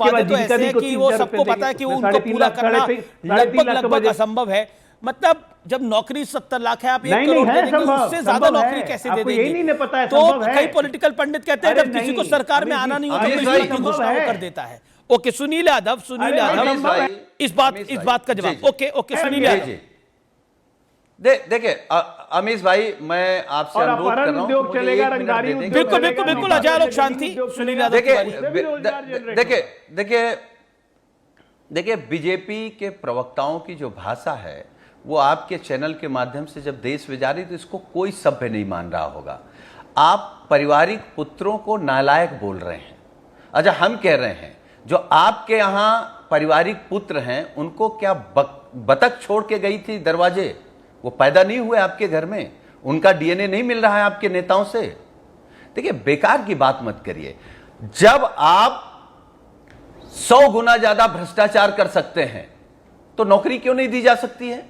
वादे तो ऐसे हैं कि वो सबको पता है कि उनको पूरा करना लगभग असंभव है। मतलब जब नौकरी 70 लाख है, आप 1 करोड़ दे देंगे, उससे ज्यादा नौकरी कैसे दे देंगे? तो कई पॉलिटिकल पंडित कहते हैं जब किसी को सरकार में आना नहीं होता तो इसकी घोषणा वो कर देता है। ओके, सुनील यादव इस बात का जवाब। ओके सुनील यादव। देखिए अमीश भाई, मैं आपसे अनुरोध कर रहा हूं, बिल्कुल अजय लोग शांति। सुनील यादव, देखिए बीजेपी के प्रवक्ताओं की जो भाषा है वो आपके चैनल के माध्यम से जब देश में जा रही तो इसको कोई सभ्य नहीं मान रहा होगा। आप पारिवारिक पुत्रों को नालायक बोल रहे हैं। अच्छा, हम कह रहे हैं जो आपके यहां पारिवारिक पुत्र हैं उनको क्या बतख छोड़ के गई थी दरवाजे? वो पैदा नहीं हुए आपके घर में? उनका डीएनए नहीं मिल रहा है आपके नेताओं से? देखिए, बेकार की बात मत करिए। जब आप 100 गुना ज्यादा भ्रष्टाचार कर सकते हैं तो नौकरी क्यों नहीं दी जा सकती है?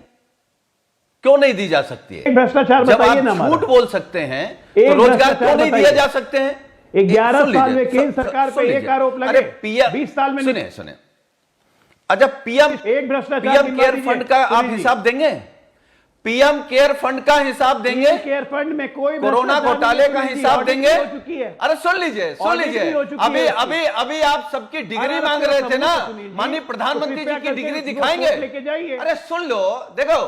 क्यों नहीं दी जा सकती है? भ्रष्टाचार जब आप झूठ बोल सकते हैं तो रोजगार क्यों नहीं दिया जा सकते हैं? 11 साल में केंद्र सरकार पे एक आरोप लगे, 20 साल में सुने। अच्छा, पीएम केयर फंड का आप हिसाब देंगे? पीएम केयर फंड का हिसाब देंगे? केयर फंड में कोई कोरोना घोटाले का हिसाब देंगे? अरे सुन लीजिए, अभी आप सबकी डिग्री मांग रहे थे ना, माननीय प्रधानमंत्री जी की डिग्री दिखाएंगे? अरे सुन लो, देखो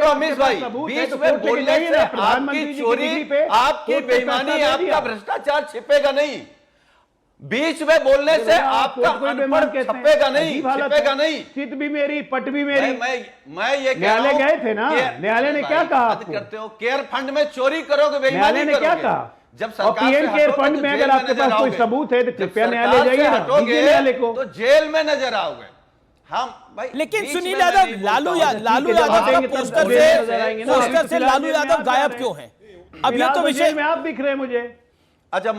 अमीश भाई, बीच में बोलने से आपकी चोरी, आपकी बेईमानी, आपका भ्रष्टाचार छिपेगा नहीं। बीच में बोलने से आपका अनपढ़ छपेगा नहीं। चित भी मेरी, पट भी मेरी। मैं ये न्यायालय गए थे ना, न्यायालय ने क्या कहा? करते हो केयर फंड में चोरी करोगे, बेईमानी ने क्या कहा? जब सरकार पीएम केयर फंड में अगर आपके पास कोई सबूत है तो कृपया न्यायालय जाइए, न्यायालय को तो जेल में नजर आओगे हम भाई। लेकिन सुनील यादव, लालू यादव पोस्टर से लालू यादव गायब क्यों है? अब ये तो विषय में आप दिख रहे हैं मुझे। अच्छा,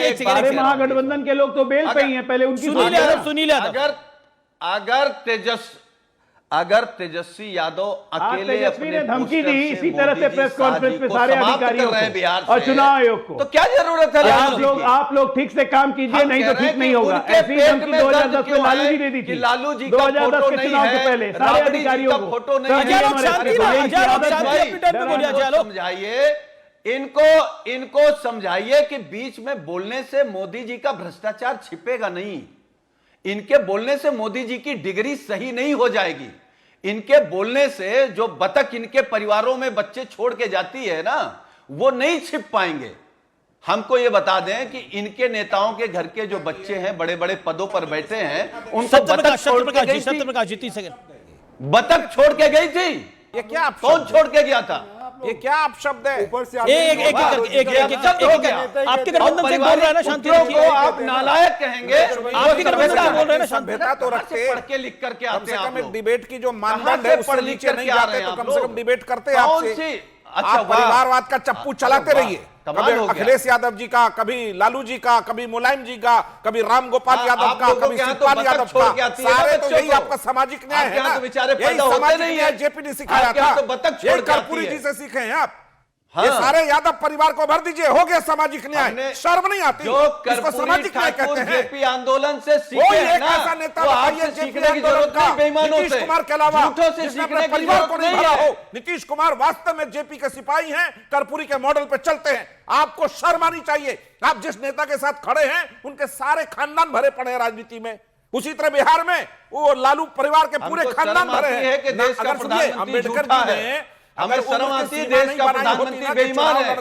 एक महागठबंधन के लोग तो बेल पे ही हैं, पहले उनकी सुनील यादव अगर तेजस्वी यादव अकेले अपने धमकी दी इसी तरह से प्रेस कॉन्फ्रेंस में सारे अधिकारियों को और चुनाव आयोग को, तो क्या जरूरत है? आप लोग ठीक से काम कीजिए, नहीं तो ठीक नहीं होगा। ऐसी धमकी 2010 में लालू जी ने दी थी। लालू जी 2010 के चुनाव के पहले सारे अधिकारियों को फोटो नहीं समझाइए, इनको समझाइए कि बीच में बोलने से मोदी जी का भ्रष्टाचार छिपेगा नहीं। इनके बोलने से मोदी जी की डिग्री सही नहीं हो जाएगी। इनके बोलने से जो बतख इनके परिवारों में बच्चे छोड़ के जाती है ना, वो नहीं छिप पाएंगे। हमको ये बता दें कि इनके नेताओं के घर के जो बच्चे हैं, बड़े बड़े पदों पर बैठे हैं, उनको बतख छोड़ के गई थी। बतख छोड़ के गई थी। ये क्या कौन छोड़ के गया था? ये क्या आप शब्द है? ऊपर से आपके गठबंधन से बोल रहे हैं ना, शांति को आप नालायक कहेंगे? आपके गठबंधन से बोल रहे हैं ना, सभ्यता तो रखते, पढ़ के लिख करके आते हैं। कम से कम डिबेट की जो मानदंड है उससे नीचे नहीं जाते तो कम से कम डिबेट करते हैं आपसे। आप परिवारवाद का चप्पू चलाते रहिए, कभी अखिलेश यादव जी का, कभी लालू जी का, कभी मुलायम जी का, कभी राम गोपाल यादव का, कभी शिवपाल यादव का। सारे तो यही आपका सामाजिक न्याय है ना, यही सामाजिक न्याय जेपी ने सिखाया था, यही कर्पूरी जी से सीखे हैं आप। ये सारे यादव परिवार को भर दीजिए, हो गया सामाजिक न्याय। शर्म नहीं आती? इसको सामाजिक न्याय कहते हैं। जेपी आंदोलन से कोई एक ऐसा नेता बताइए जेपी आंदोलन का, नीतीश कुमार के अलावा, जिसने अपने परिवार को नहीं भरा हो। नीतीश कुमार वास्तव में जेपी के सिपाही हैं, कर्पूरी के मॉडल पे चलते हैं। आपको शर्म आनी चाहिए। आप जिस नेता के साथ खड़े हैं उनके सारे खानदान भरे पड़े हैं राजनीति में। उसी तरह बिहार में वो लालू परिवार के पूरे खानदान भरे हैं। अम्बेडकर जी ने, हमें शर्म आती है देश का प्रधानमंत्री बेईमान है,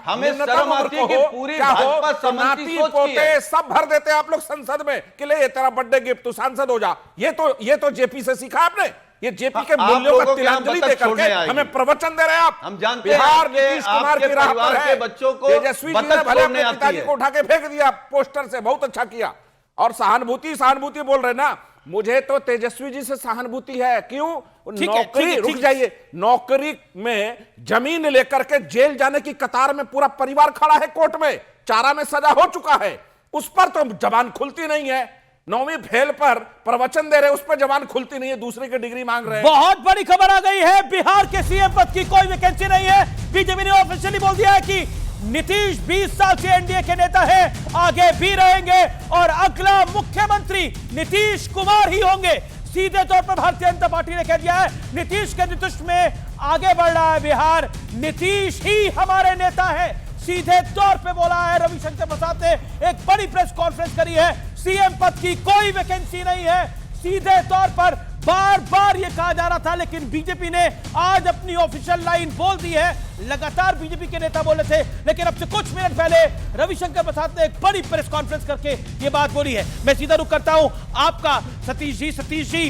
हमें शर्म आती है कि पूरी भाजपा सम्मति पोते सब भर देते आप लोग संसद में कि ले ये तेरा बर्थडे गिफ्ट, तू सांसद हो जा। ये तो जेपी से सीखा आपने। ये जेपी के मूल्यों का तिलांजलि देकर के हमें प्रवचन दे रहे हैं आप। हम जानते बिहार नीतीश कुमार की राह पर है। बच्चों को तेजस्वी जी ने भले अपने पिताजी को उठा के फेंक दिया पोस्टर से, बहुत अच्छा किया। और सहानुभूति बोल रहे ना, मुझे तो तेजस्वी जी से सहानुभूति है। क्यों? नौकरी, रुक जाइए, नौकरी में जमीन लेकर के जेल जाने की कतार में पूरा परिवार खड़ा है कोर्ट में, चारा में सजा हो चुका है, उस पर तो जबान खुलती नहीं है। 9वीं फेल पर प्रवचन दे रहे, उस पर जबान खुलती नहीं है, दूसरे की डिग्री मांग रहे हैं। बहुत बड़ी खबर आ गई है, बिहार के सीएम पद की कोई वैकेंसी नहीं है। बीजेपी ने ऑफिशियली बोल दिया है कि नीतीश 20 साल से एनडीए के नेता है, आगे भी रहेंगे और अगला मुख्यमंत्री नीतीश कुमार ही होंगे। सीधे तौर पर भारतीय जनता पार्टी ने कह दिया है नीतीश के नेतृत्व में आगे बढ़ रहा है बिहार, नीतीश ही हमारे नेता है। सीधे तौर पे बोला है रविशंकर प्रसाद ने, एक बड़ी प्रेस कॉन्फ्रेंस करी है, सीएम पद की कोई वैकेंसी नहीं है। सीधे तौर पर बार बार यह कहा जा रहा था, लेकिन बीजेपी ने आज अपनी ऑफिशियल लाइन बोल दी है। लगातार बीजेपी के नेता बोले थे, लेकिन अब से कुछ मिनट पहले रविशंकर प्रसाद ने एक बड़ी प्रेस कॉन्फ्रेंस करके यह बात बोली है। मैं सीधा रुख करता हूं आपका सतीश जी,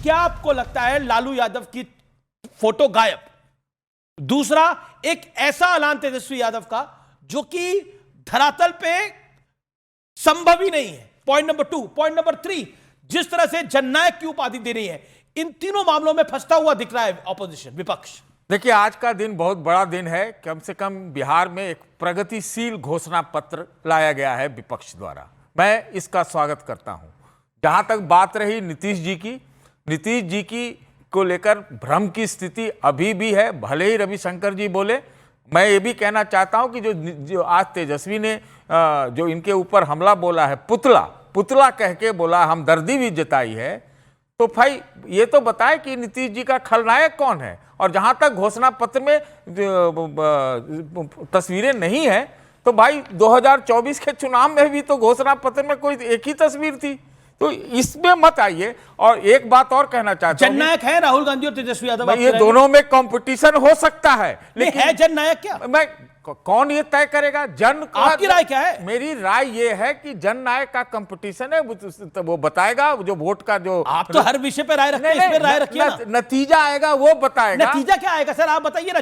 क्या आपको लगता है लालू यादव की फोटो गायब? दूसरा, एक ऐसा ऐलान तेजस्वी यादव का जो कि धरातल पे संभव ही नहीं है। Point number 2। पॉइंट नंबर 3, जिस तरह से जननायक की उपाधि दे रही है, इन तीनों मामलों में फंसता हुआ दिख रहा है ऑपोजिशन, विपक्ष। देखिए, आज का दिन बहुत बड़ा दिन है। कम से कम बिहार में एक प्रगतिशील घोषणा पत्र लाया गया है विपक्ष द्वारा, मैं इसका स्वागत करता हूं। जहां तक बात रही नीतीश जी की को लेकर भ्रम की स्थिति अभी भी है, भले ही रविशंकर जी बोले। मैं ये भी कहना चाहता हूं कि जो आज तेजस्वी ने जो इनके ऊपर हमला बोला है, पुतला कह के बोला, हमदर्दी भी जताई है, तो भाई ये तो बताए कि नीतीश जी का खलनायक कौन है। और जहां तक घोषणा पत्र में तस्वीरें नहीं है, तो भाई 2024 के चुनाव में भी तो घोषणा पत्र में कोई एक ही तस्वीर थी, तो इसमें मत आइए। और एक बात और कहना चाहता हूं, जननायक है राहुल गांधी और तेजस्वी यादव, ये दोनों में कंपटीशन हो सकता है, लेकिन है जननायक क्या? मैं कौन ये तय करेगा? आपकी राय क्या है? मेरी राय ये है कि जननायक का कंपटीशन है, वो बताएगा, जो वोट का जो आप तो हर विषय पे राय रखते हैं, इस पे राय रखिए ना। नतीजा आएगा वो बताएगा। नतीजा क्या आएगा सर, आप बताइए ना।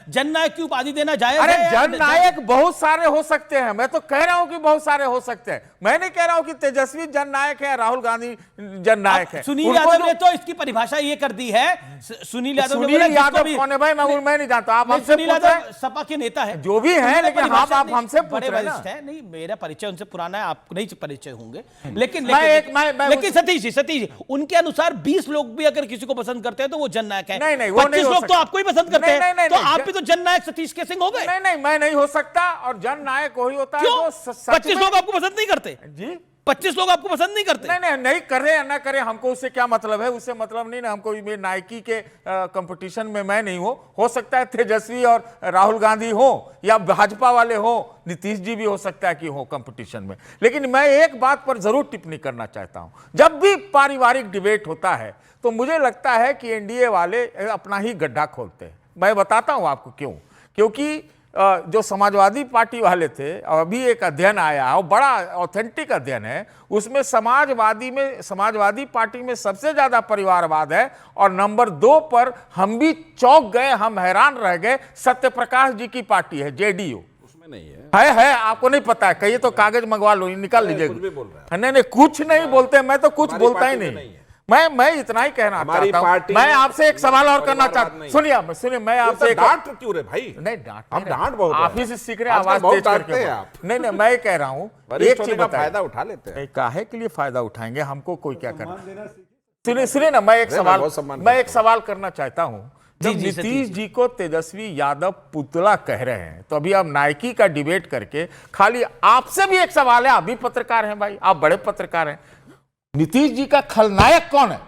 जननायक की उपाधि देना जायज है? अरे जननायक बहुत सारे हो सकते हैं, मैं तो कह रहा हूं कि बहुत सारे हो सकते हैं। मैं नहीं कह रहा हूं कि तेजस्वी जननायक है, राहुल गांधी जननायक है। सुनील यादव ने तो इसकी परिभाषा ये कर दी है। सुनील यादव कौन है भाई? मैं नहीं जानता, आप हमसे सुनील यादव सपा के नेता है, जो भी है, लेकिन आप हमसे पूछ रहे हैं। नहीं, मेरा परिचय उनसे पुराना है, आपको नहीं परिचय होंगे, लेकिन सतीश जी उनके अनुसार 20 लोग भी अगर किसी को पसंद करते हैं तो वो जननायक है। नहीं, 25 लोग तो आपको ही पसंद करते हैं, तो आप भी तो जननायक सतीश के सिंह हो गए। नहीं, मैं नहीं हो सकता, और जननायक वही होता है जो 25 लोग आपको पसंद नहीं करते जी। 25 लोग आपको पसंद नहीं करते? नहीं करे या ना करे, हमको उससे क्या मतलब है? उससे मतलब नहीं ना, हमको नाइकी के कंपटीशन में मैं नहीं हो सकता है तेजस्वी और राहुल गांधी हो, या भाजपा वाले हो, नीतीश जी भी हो सकता है कि हो कंपटीशन में। लेकिन मैं एक बात पर जरूर टिप्पणी करना चाहता हूं, जब भी पारिवारिक डिबेट होता है तो मुझे लगता है कि एनडीए वाले अपना ही गड्ढा खोलते हैं। मैं बताता हूं आपको क्यों। क्योंकि जो समाजवादी पार्टी वाले थे, अभी एक अध्ययन आया और बड़ा ऑथेंटिक अध्ययन है, उसमें समाजवादी पार्टी में सबसे ज्यादा परिवारवाद है, और नंबर 2 पर हम भी चौंक गए, हम हैरान रह गए, सत्यप्रकाश जी की पार्टी है, जेडीयू। उसमें नहीं है आपको नहीं पता है? कहिए तो कागज मंगवा लो, निकाल लीजिएगा। नहीं, कुछ नहीं बोलते, मैं तो कुछ बोलता ही नहीं। मैं इतना ही कहना चाहता हूं। मैं आपसे एक सवाल और करना चाहता हूं, सुनिए मैं आपसे डांट क्यों रे भाई? नहीं, डांट हम डांट बहुत आप ही से सीख रहे हैं, आवाज तेज करके आप। नहीं, मैं कह रहा हूं, एक चीज फायदा उठा लेते हैं। काहे के लिए फायदा उठाएंगे? हमको कोई क्या करना। सुनिए ना, मैं एक सवाल करना चाहता हूं। जब नीतीश जी को तेजस्वी यादव पुतला कह रहे हैं, तो अभी आप नाइकी का डिबेट करके, खाली आपसे भी एक सवाल है, आप भी पत्रकार हैं भाई, आप बड़े पत्रकार हैं, नीतीश जी का खलनायक कौन है?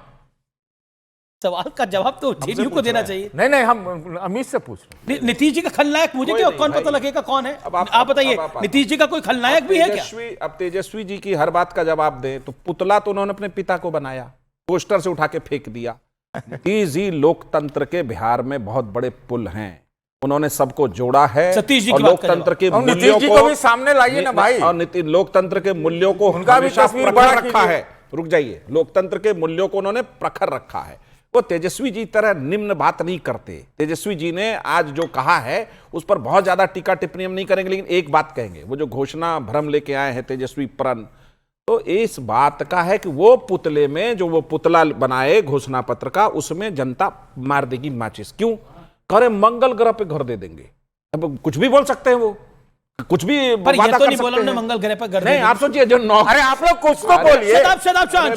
सवाल का जवाब तो जेडीयू को देना चाहिए। नहीं, हम अमित से पूछ रहे हैं। नीतीश जी का खलनायक मुझे क्यों, कौन पता लगेगा कौन है? आप बताइए, नीतीश जी का कोई खलनायक भी है क्या? अब तेजस्वी जी की हर बात का जवाब दें तो पुतला तो उन्होंने अपने पिता को बनाया, पोस्टर से उठा के फेंक दिया। नीतीश जी लोकतंत्र के बिहार में बहुत बड़े पुल हैं, उन्होंने सबको जोड़ा है, और लोकतंत्र के मूल्यों को भी सामने लाइए ना भाई, और लोकतंत्र के मूल्यों को उनका भी तस्वीर प्रखर रखा है। रुक जाइए, लोकतंत्र के मूल्यों को उन्होंने प्रखर रखा है। वो तेजस्वी जी तरह निम्न बात नहीं करते। तेजस्वी जी ने आज जो कहा है उस पर बहुत ज्यादा टीका टिप्पणी हम नहीं करेंगे, लेकिन एक बात कहेंगे, वो जो घोषणा भ्रम लेके आए हैं तेजस्वी प्रण, तो इस बात का है कि वो पुतले में जो वो पुतला बनाए घोषणा पत्र का, उसमें जनता मार देगी माचिस। क्यों? करे मंगल ग्रह पे घर दे देंगे। अब कुछ भी बोल सकते हैं, वो कुछ भी वादा कर सकते हैं। मंगल ग्रह पर घर नहीं, आप सोचिए जो अरे आप लोग कुछ तो बोलिए। शदाब चौहान